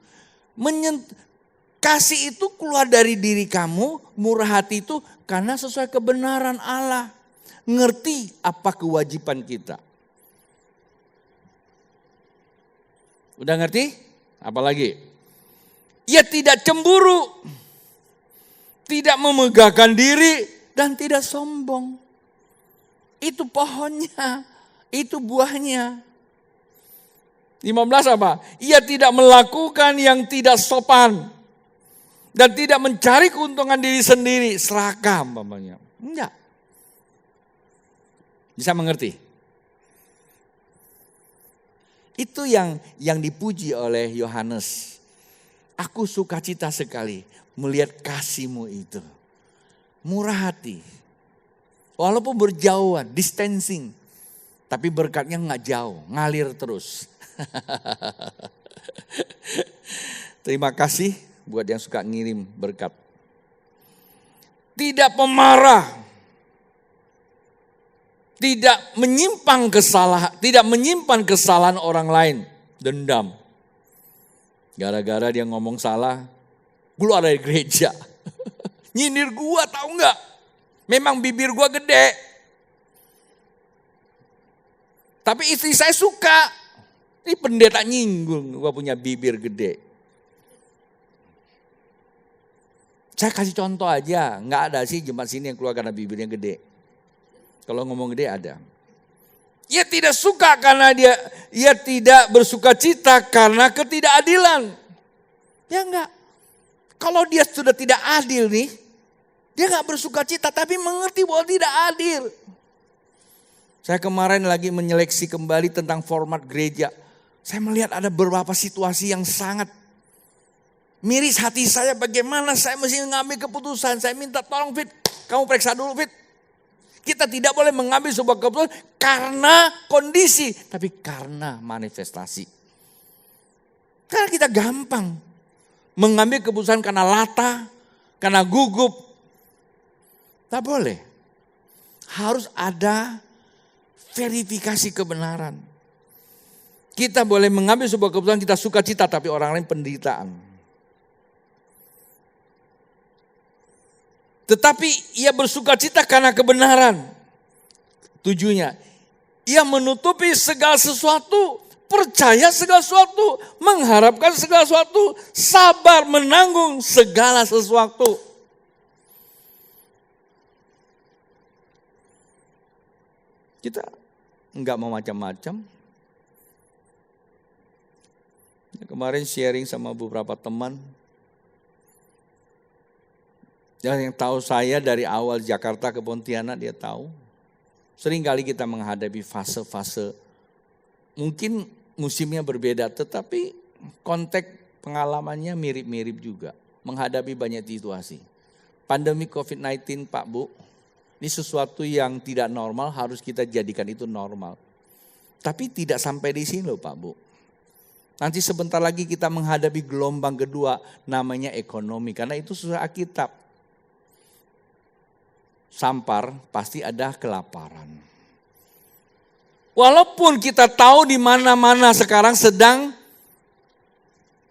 Kasih itu keluar dari diri kamu, murah hati itu karena sesuai kebenaran Allah. Ngerti apa kewajiban kita. Udah ngerti? Apalagi? Ia tidak cemburu, tidak memegahkan diri, dan tidak sombong. Itu pohonnya. Itu buahnya. 15 apa? Ia tidak melakukan yang tidak sopan. Dan tidak mencari keuntungan diri sendiri. Serakah umpamanya. Enggak. Bisa mengerti? Itu yang dipuji oleh Yohanes. Aku sukacita sekali melihat kasih-Mu itu. Murah hati. Walaupun berjauhan, distancing. Tapi berkatnya nggak jauh, ngalir terus. Terima kasih buat yang suka ngirim berkat. Tidak pemarah. Tidak menyimpan kesalahan orang lain. Dendam. Gara-gara dia ngomong salah, keluar dari gereja. Nyindir gua tahu nggak? Memang bibir gua gede. Tapi istri saya suka. Ini pendeta nyinggung, gua punya bibir gede. Saya kasih contoh aja, nggak ada sih jemaat sini yang keluar karena bibirnya gede. Kalau ngomong gede ada. Ia tidak suka karena ia tidak bersuka cita karena ketidakadilan. Ya enggak. Kalau dia sudah tidak adil nih, dia nggak bersuka cita tapi mengerti bahwa tidak adil. Saya kemarin lagi menyeleksi kembali tentang format gereja. Saya melihat ada beberapa situasi yang sangat miris hati saya. Bagaimana saya mesti mengambil keputusan. Saya minta tolong Fit, kamu periksa dulu Fit. Kita tidak boleh mengambil sebuah keputusan karena kondisi. Tapi karena manifestasi. Karena kita gampang mengambil keputusan karena lata, karena gugup. Tak boleh. Harus ada verifikasi kebenaran. Kita boleh mengambil sebuah keputusan kita suka cita tapi orang lain penderitaan. Tetapi ia bersuka cita karena kebenaran. Tujuannya, ia menutupi segala sesuatu, percaya segala sesuatu, mengharapkan segala sesuatu, sabar menanggung segala sesuatu. Kita enggak mau macam-macam. Kemarin sharing sama beberapa teman. Dan yang tahu saya dari awal Jakarta ke Pontianak dia tahu. Sering kali kita menghadapi fase-fase. Mungkin musimnya berbeda tetapi konteks pengalamannya mirip-mirip juga. Menghadapi banyak situasi. Pandemi COVID-19 Pak Bu. Ini sesuatu yang tidak normal harus kita jadikan itu normal. Tapi tidak sampai di sini loh Pak Bu. Nanti sebentar lagi kita menghadapi gelombang kedua namanya ekonomi. Karena itu sudah Alkitab. Sampar pasti ada kelaparan. Walaupun kita tahu di mana-mana sekarang sedang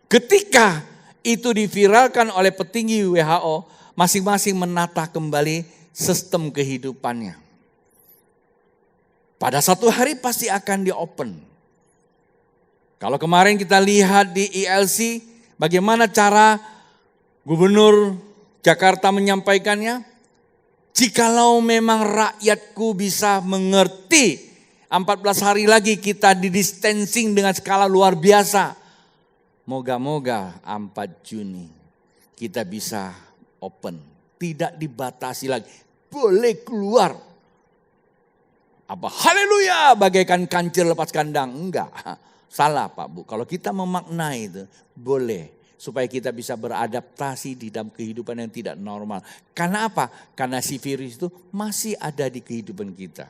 ketika itu diviralkan oleh petinggi WHO, masing-masing menata kembali sistem kehidupannya. Pada satu hari pasti akan di-open. Kalau kemarin kita lihat di ILC, bagaimana cara Gubernur Jakarta menyampaikannya? Jikalau memang rakyatku bisa mengerti, 14 hari lagi kita di-distancing dengan skala luar biasa. Moga-moga 4 Juni kita bisa open. Tidak dibatasi lagi, boleh keluar. Apa haleluya bagaikan kancil lepas kandang? Enggak. Salah Pak Bu, kalau kita memaknai itu boleh. Supaya kita bisa beradaptasi di dalam kehidupan yang tidak normal. Karena apa? Karena si virus itu masih ada di kehidupan kita.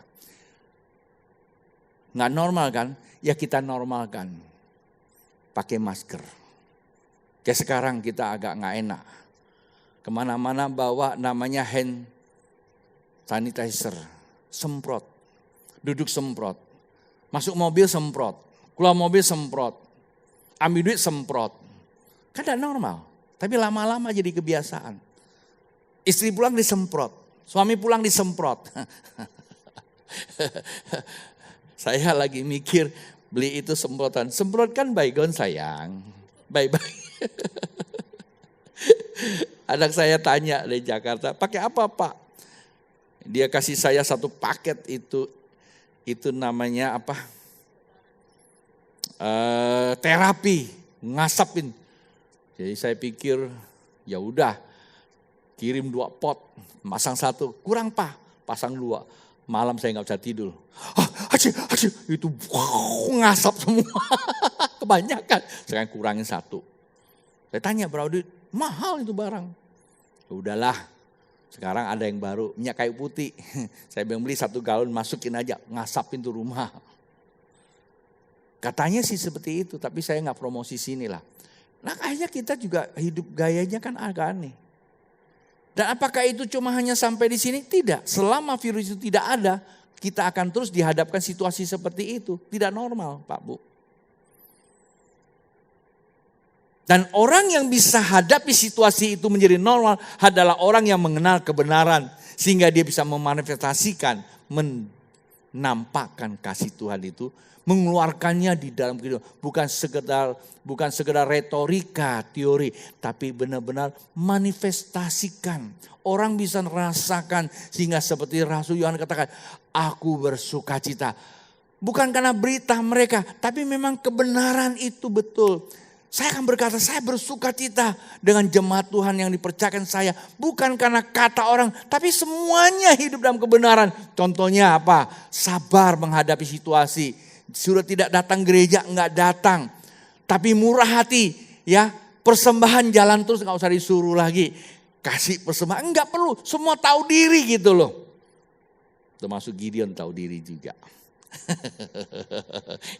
Nggak normal kan? Ya kita normalkan. Pakai masker. Kayak sekarang kita agak nggak enak. Kemana-mana bawa namanya hand sanitizer. Semprot. Duduk semprot. Masuk mobil semprot. Keluar mobil semprot, ambil duit semprot. Kan tidak normal, tapi lama-lama jadi kebiasaan. Istri pulang disemprot, suami pulang disemprot. Saya lagi mikir beli itu semprotan. Semprotkan baygon sayang, bye-bye. Anak saya tanya dari Jakarta, pakai apa Pak? Dia kasih saya satu paket itu namanya apa? Terapi, ngasapin. Jadi saya pikir ya udah kirim 2 pot, pasang 1, kurang Pak, pasang 2. Malam saya nggak bisa tidur. Itu ngasap semua, kebanyakan. Saya kurangin 1. Saya tanya berapa duit? Mahal itu barang. Ya udahlah, sekarang ada yang baru, minyak kayu putih. Saya beli 1 galon, masukin aja, ngasapin tuh rumah. Katanya sih seperti itu, tapi saya nggak promosi sini lah. Nah akhirnya kita juga hidup gayanya kan agak aneh. Dan apakah itu cuma hanya sampai di sini? Tidak, selama virus itu tidak ada, kita akan terus dihadapkan situasi seperti itu. Tidak normal Pak Bu. Dan orang yang bisa hadapi situasi itu menjadi normal adalah orang yang mengenal kebenaran. Sehingga dia bisa memanifestasikan, menampakkan kasih Tuhan itu. Mengeluarkannya di dalam kehidupan. Bukan sekedar retorika, teori. Tapi benar-benar manifestasikan. Orang bisa merasakan sehingga seperti Rasul Yohanes katakan. Aku bersuka cita. Bukan karena berita mereka. Tapi memang kebenaran itu betul. Saya akan berkata saya bersuka cita dengan jemaat Tuhan yang dipercayakan saya. Bukan karena kata orang. Tapi semuanya hidup dalam kebenaran. Contohnya apa? Sabar menghadapi situasi. Sudah tidak datang gereja, enggak datang. Tapi murah hati, ya. Persembahan jalan terus, enggak usah disuruh lagi. Kasih persembahan, enggak perlu. Semua tahu diri gitu loh. Termasuk Gideon tahu diri juga.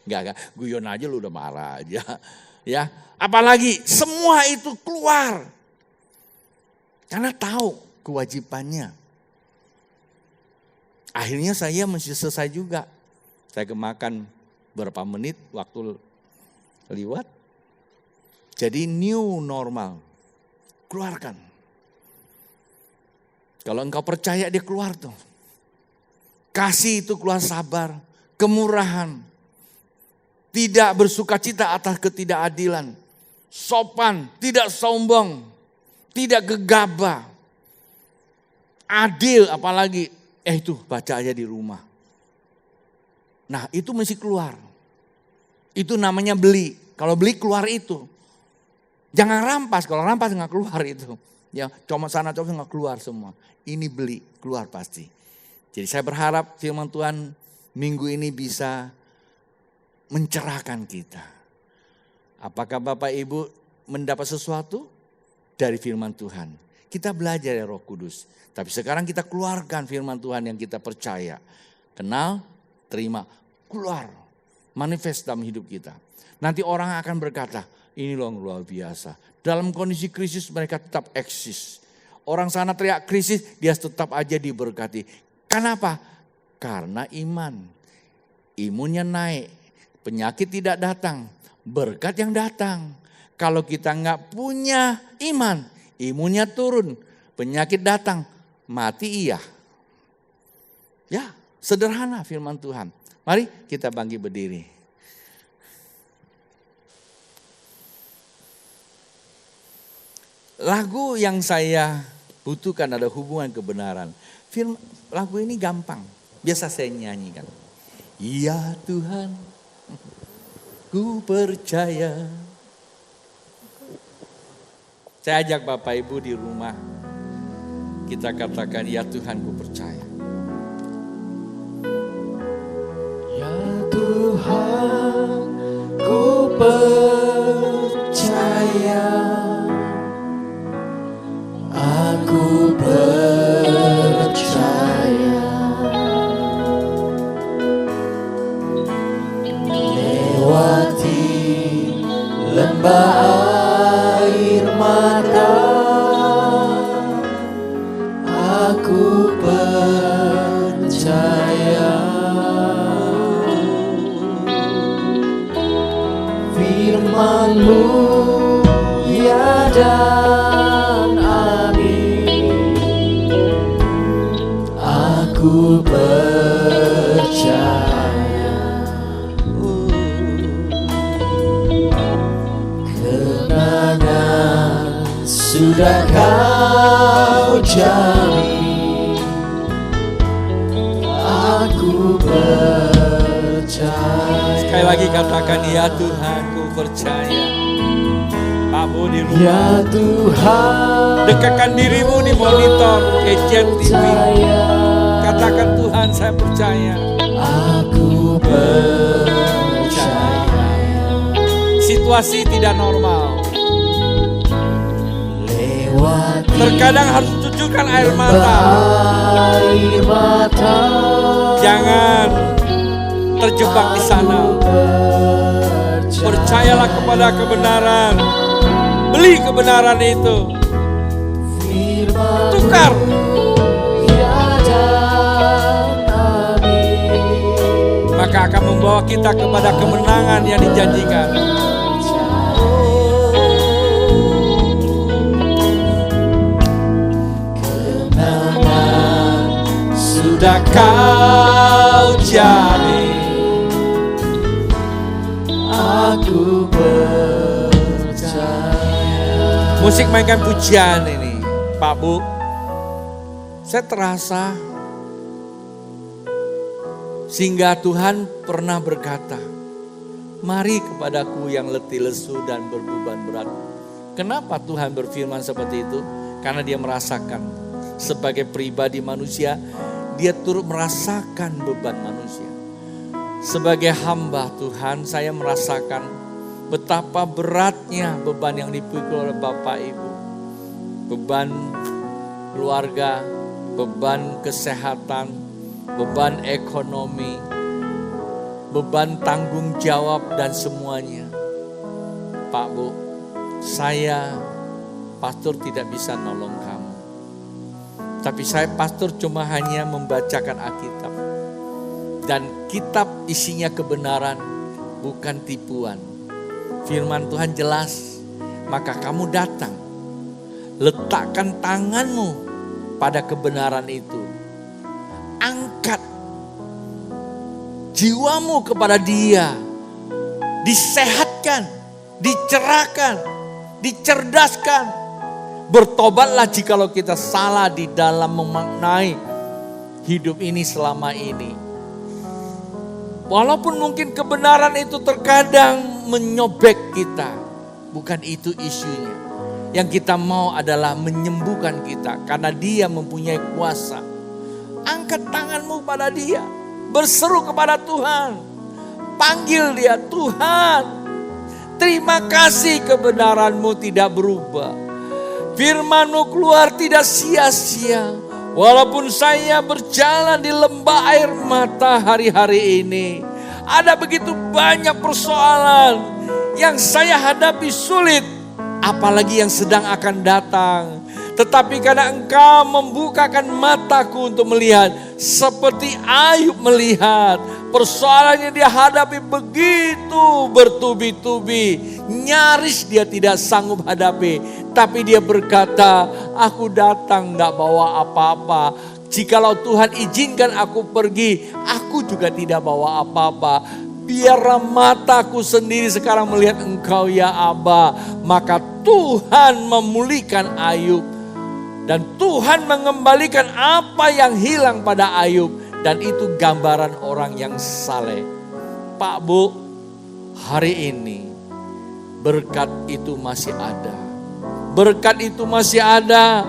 Enggak, guyon aja lu udah marah aja. Ya, apalagi semua itu keluar. Karena tahu kewajibannya. Akhirnya saya mesti selesai juga. Saya kemakan berapa menit waktu lewat. Jadi new normal. Keluarkan. Kalau engkau percaya dia keluar tuh. Kasih itu keluar sabar. Kemurahan. Tidak bersuka cita atas ketidakadilan. Sopan. Tidak sombong. Tidak gegabah. Adil apalagi. Itu baca aja di rumah. Nah itu mesti keluar. Itu namanya beli. Kalau beli keluar itu. Jangan rampas. Kalau rampas nggak keluar itu. Ya cuma sana cuma nggak keluar semua. Ini beli keluar pasti. Jadi saya berharap firman Tuhan minggu ini bisa mencerahkan kita. Apakah Bapak Ibu mendapat sesuatu dari firman Tuhan? Kita belajar ya Roh Kudus. Tapi sekarang kita keluarkan firman Tuhan yang kita percaya. Kenal, terima, keluar. manifest dalam hidup kita. Nanti orang akan berkata, ini loh yang luar biasa. Dalam kondisi krisis mereka tetap eksis. Orang sana teriak krisis, dia tetap aja diberkati. Kenapa? Karena iman. Imunnya naik, penyakit tidak datang, berkat yang datang. Kalau kita nggak punya iman, imunnya turun, penyakit datang, mati iya. Ya, sederhana firman Tuhan. Mari kita bangkit berdiri. Lagu yang saya butuhkan ada hubungan kebenaran. Lagu ini gampang, biasa saya nyanyikan. Ya Tuhan, ku percaya. Saya ajak Bapak Ibu di rumah, kita katakan, ya Tuhan ku percaya. Ya Tuhan, ku percaya. Aku percaya. Lewati lembah air mata, aku percaya. Firman-Mu ya dan amin, aku percaya. Kenangan sudah Kau jamin, aku percaya. Sekali lagi katakan, ya Tuhan ku percaya. Pak Bu di rumah, Ya Tuhan, dekatkan dirimu di monitor gadget TV. Katakan, Tuhan saya percaya. aku percaya. Situasi tidak normal. Lewati Terkadang harus cucurkan air mata. air mata, Jangan terjebak di sana. Percayalah kepada kebenaran. Beli kebenaran itu. Firman Tukar. ya dan amin, Maka akan membawa kita kepada kemenangan yang dijanjikan. kenangan Sudah Kau jamin, aku percaya. musik mainkan pujian ini, Pak Bu. Saya terasa sehingga Tuhan pernah berkata, mari kepadaku yang letih lesu dan berbeban berat. Kenapa Tuhan berfirman seperti itu? Karena dia merasakan sebagai pribadi manusia, dia turut merasakan beban manusia. Sebagai hamba Tuhan, saya merasakan betapa beratnya beban yang dipikul oleh Bapak Ibu. Beban keluarga, beban kesehatan, beban ekonomi, beban tanggung jawab dan semuanya. Pak Bu, saya pastor tidak bisa nolong kamu. Tapi saya pastor cuma hanya membacakan Alkitab. Dan kitab isinya kebenaran, bukan tipuan. Firman Tuhan jelas, maka kamu datang. Letakkan tanganmu pada kebenaran itu. Angkat jiwamu kepada Dia. Disehatkan, dicerahkan, dicerdaskan. Bertobatlah jikalau kita salah di dalam memaknai hidup ini selama ini. Walaupun mungkin kebenaran itu terkadang menyobek kita. Bukan itu isunya. Yang kita mau adalah menyembuhkan kita. Karena Dia mempunyai kuasa. Angkat tanganmu pada Dia. Berseru kepada Tuhan. Panggil Dia, Tuhan. Terima kasih kebenaran-Mu tidak berubah. Firman-Mu keluar tidak sia-sia. Walaupun saya berjalan di lembah air mata hari-hari ini, Ada begitu banyak persoalan yang saya hadapi sulit, apalagi yang sedang akan datang. Tetapi karena Engkau membukakan mataku untuk melihat, seperti Ayub melihat, persoalannya dia hadapi begitu bertubi-tubi, nyaris dia tidak sanggup hadapi. Tapi dia berkata, aku datang gak bawa apa-apa. Jikalau Tuhan izinkan aku pergi, aku juga tidak bawa apa-apa. Biarlah mataku sendiri sekarang melihat Engkau ya Aba. Maka Tuhan memulihkan Ayub. Dan Tuhan mengembalikan apa yang hilang pada Ayub. Dan itu gambaran orang yang saleh. Pak Bu, hari ini berkat itu masih ada. Berkat itu masih ada.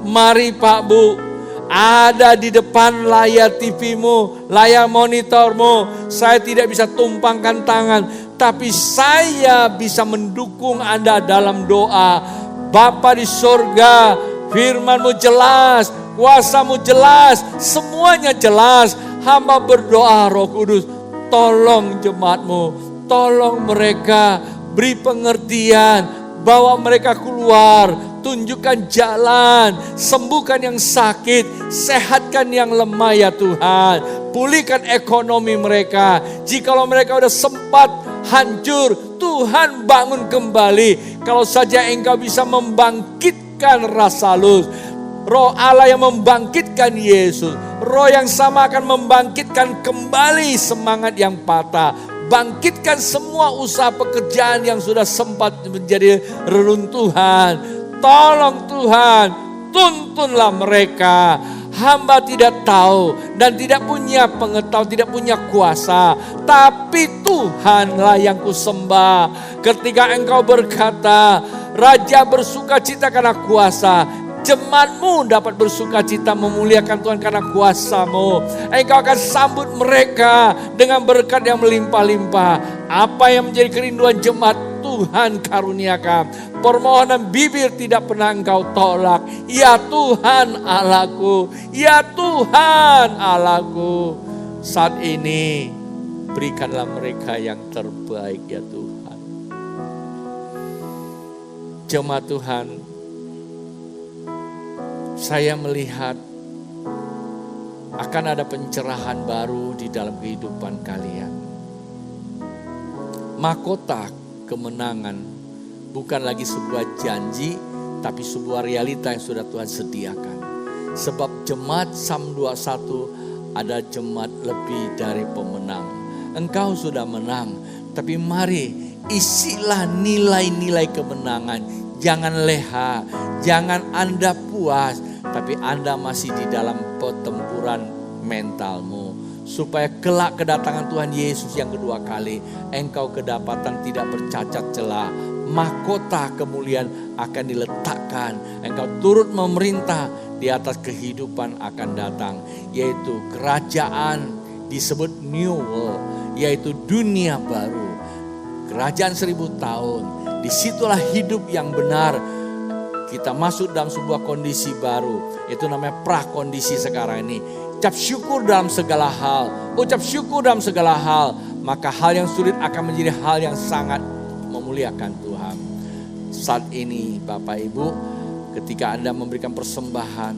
Mari Pak Bu, ada di depan layar TV-mu, layar monitormu. Saya tidak bisa tumpangkan tangan, tapi saya bisa mendukung Anda dalam doa. Bapa di sorga, firman-Mu jelas, kuasa-Mu jelas, semuanya jelas. Hamba berdoa Roh Kudus, tolong jemaat-Mu, tolong mereka, beri pengertian, bawa mereka keluar. Tunjukkan jalan, sembuhkan yang sakit, sehatkan yang lemah ya Tuhan. Pulihkan ekonomi mereka. Jikalau mereka sudah sempat hancur, Tuhan bangun kembali. Kalau saja Engkau bisa membangkitkan Lazarus, Roh Allah yang membangkitkan Yesus, Roh yang sama akan membangkitkan kembali semangat yang patah. Bangkitkan semua usaha pekerjaan yang sudah sempat menjadi reruntuhan. Tolong Tuhan, tuntunlah mereka. Hamba tidak tahu dan tidak punya pengetahuan, tidak punya kuasa. Tapi Tuhanlah yang kusembah. Ketika Engkau berkata, Raja bersuka cita karena kuasa, jemaat-Mu dapat bersuka cita memuliakan Tuhan karena kuasa-Mu. Engkau akan sambut mereka dengan berkat yang melimpah-limpah. Apa yang menjadi kerinduan jemaat, Tuhan karuniakan. Permohonan bibir tidak pernah Engkau tolak. Ya Tuhan Allahku, ya Tuhan Allahku. Saat ini berikanlah mereka yang terbaik ya Tuhan. Jemaat Tuhan, saya melihat akan ada pencerahan baru di dalam kehidupan kalian. Mahkota kemenangan bukan lagi sebuah janji, tapi sebuah realita yang sudah Tuhan sediakan. Sebab jemaat Psalm 21 ada jemaat lebih dari pemenang. Engkau sudah menang, tapi mari isilah nilai-nilai kemenangan. Jangan leha, jangan Anda puas, tapi Anda masih di dalam pertempuran mentalmu. Supaya kelak kedatangan Tuhan Yesus yang kedua kali, engkau kedapatan tidak bercacat celah. Mahkota kemuliaan akan diletakkan. Engkau turut memerintah di atas kehidupan akan datang. Yaitu kerajaan disebut New World, yaitu dunia baru. Kerajaan 1000 tahun. Disitulah hidup yang benar. Kita masuk dalam sebuah kondisi baru. Itu namanya prakondisi sekarang ini. Ucap syukur dalam segala hal. Ucap syukur dalam segala hal. Maka hal yang sulit akan menjadi hal yang sangat memuliakan Tuhan. Saat ini Bapak Ibu, ketika Anda memberikan persembahan,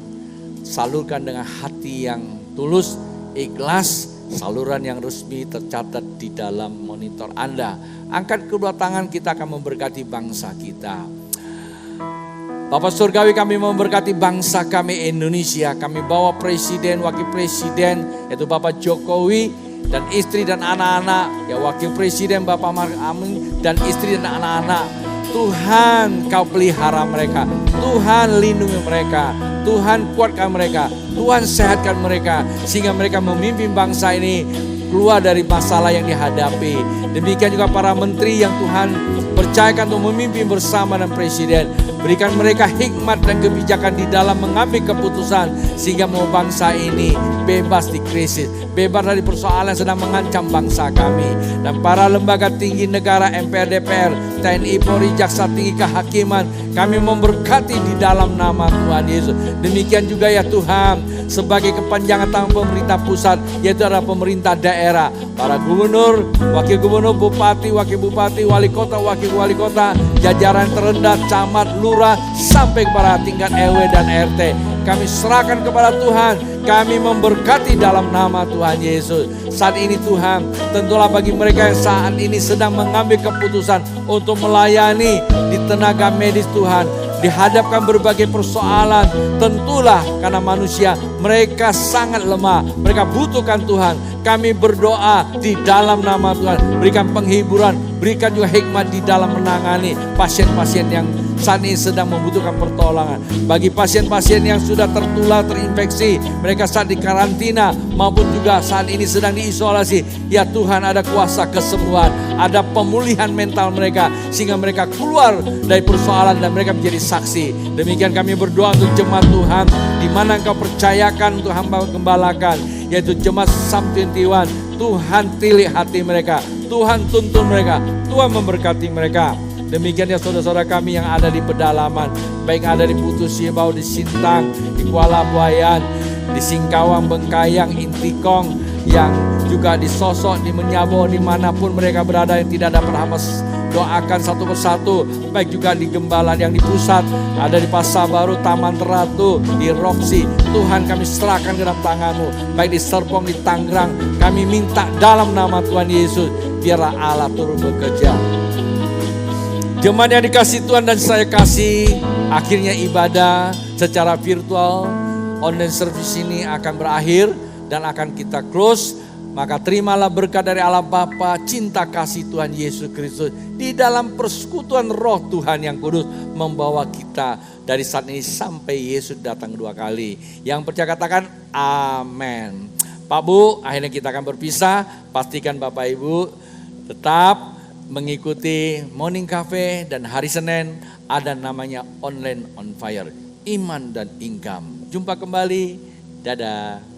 salurkan dengan hati yang tulus, ikhlas. Saluran yang resmi tercatat di dalam monitor Anda. Angkat kedua tangan, kita akan memberkati bangsa kita. Bapak Surgawi, kami memberkati bangsa kami Indonesia. Kami bawa presiden, wakil presiden, yaitu Bapak Jokowi dan istri dan anak-anak. Ya, wakil presiden Bapak Mark Amin dan istri dan anak-anak. Tuhan Kau pelihara mereka. Tuhan lindungi mereka. Tuhan kuatkan mereka. Tuhan sehatkan mereka. Sehingga mereka memimpin bangsa ini keluar dari masalah yang dihadapi. Demikian juga para menteri yang Tuhan percayakan untuk memimpin bersama dengan presiden. Berikan mereka hikmat dan kebijakan di dalam mengambil keputusan. Sehingga mau bangsa ini bebas di krisis. Bebas dari persoalan yang sedang mengancam bangsa kami. Dan para lembaga tinggi negara, MPR, DPR, TNI, Polri, Jaksa Tinggi, Kehakiman. Kami memberkati di dalam nama Tuhan Yesus. Demikian juga ya Tuhan, sebagai kepanjangan tangan pemerintah pusat, yaitu adalah pemerintah daerah, para gubernur, wakil gubernur, bupati, wakil bupati, wali kota, wakil wali kota, jajaran terendah, camat, lurah, sampai kepada tingkat RW dan RT. Kami serahkan kepada Tuhan, kami memberkati dalam nama Tuhan Yesus. Saat ini Tuhan, tentulah bagi mereka yang saat ini sedang mengambil keputusan untuk melayani di tenaga medis Tuhan, dihadapkan berbagai persoalan, tentulah karena manusia mereka sangat lemah, mereka butuhkan Tuhan. Kami berdoa di dalam nama Tuhan, berikan penghiburan, berikan juga hikmat di dalam menangani pasien-pasien yang saat ini sedang membutuhkan pertolongan. Bagi pasien-pasien yang sudah tertular, terinfeksi, mereka saat di karantina maupun juga saat ini sedang diisolasi, ya Tuhan, ada kuasa kesembuhan, ada pemulihan mental mereka sehingga mereka keluar dari persoalan dan mereka menjadi saksi. Demikian kami berdoa untuk jemaat Tuhan di mana Engkau percayakan untuk hamba gembalakan, yaitu jemaat Psalm 21. Tuhan pilih hati mereka, Tuhan tuntun mereka, Tuhan memberkati mereka. Demikian ya saudara-saudara kami yang ada di pedalaman, baik ada di Putus Sibau, di Sintang, di Kuala Buayan, di Singkawang, Bengkayang, Intikong, yang juga di Sosok, di Menyabo, dimanapun mereka berada yang tidak dapat hamba doakan satu persatu, baik juga di Gembalan yang di pusat, ada di Pasar Baru, Taman Teratu, di Roksi. Tuhan, kami serahkan ke dalam tangan-Mu, baik di Serpong, di Tangerang. Kami minta dalam nama Tuhan Yesus, biarlah Allah turun bekerja. Jemaat yang dikasih Tuhan dan saya kasih, akhirnya ibadah secara virtual online service ini akan berakhir dan akan kita close. Maka terimalah berkat dari Allah Bapa, cinta kasih Tuhan Yesus Kristus di dalam persekutuan Roh Tuhan yang kudus membawa kita dari saat ini sampai Yesus datang 2 kali. Yang percaya katakan amin. Pak Bu, akhirnya kita akan berpisah. Pastikan Bapak Ibu tetap mengikuti Morning Cafe dan hari Senin ada namanya Online on Fire, Iman dan Income. Jumpa kembali, dadah.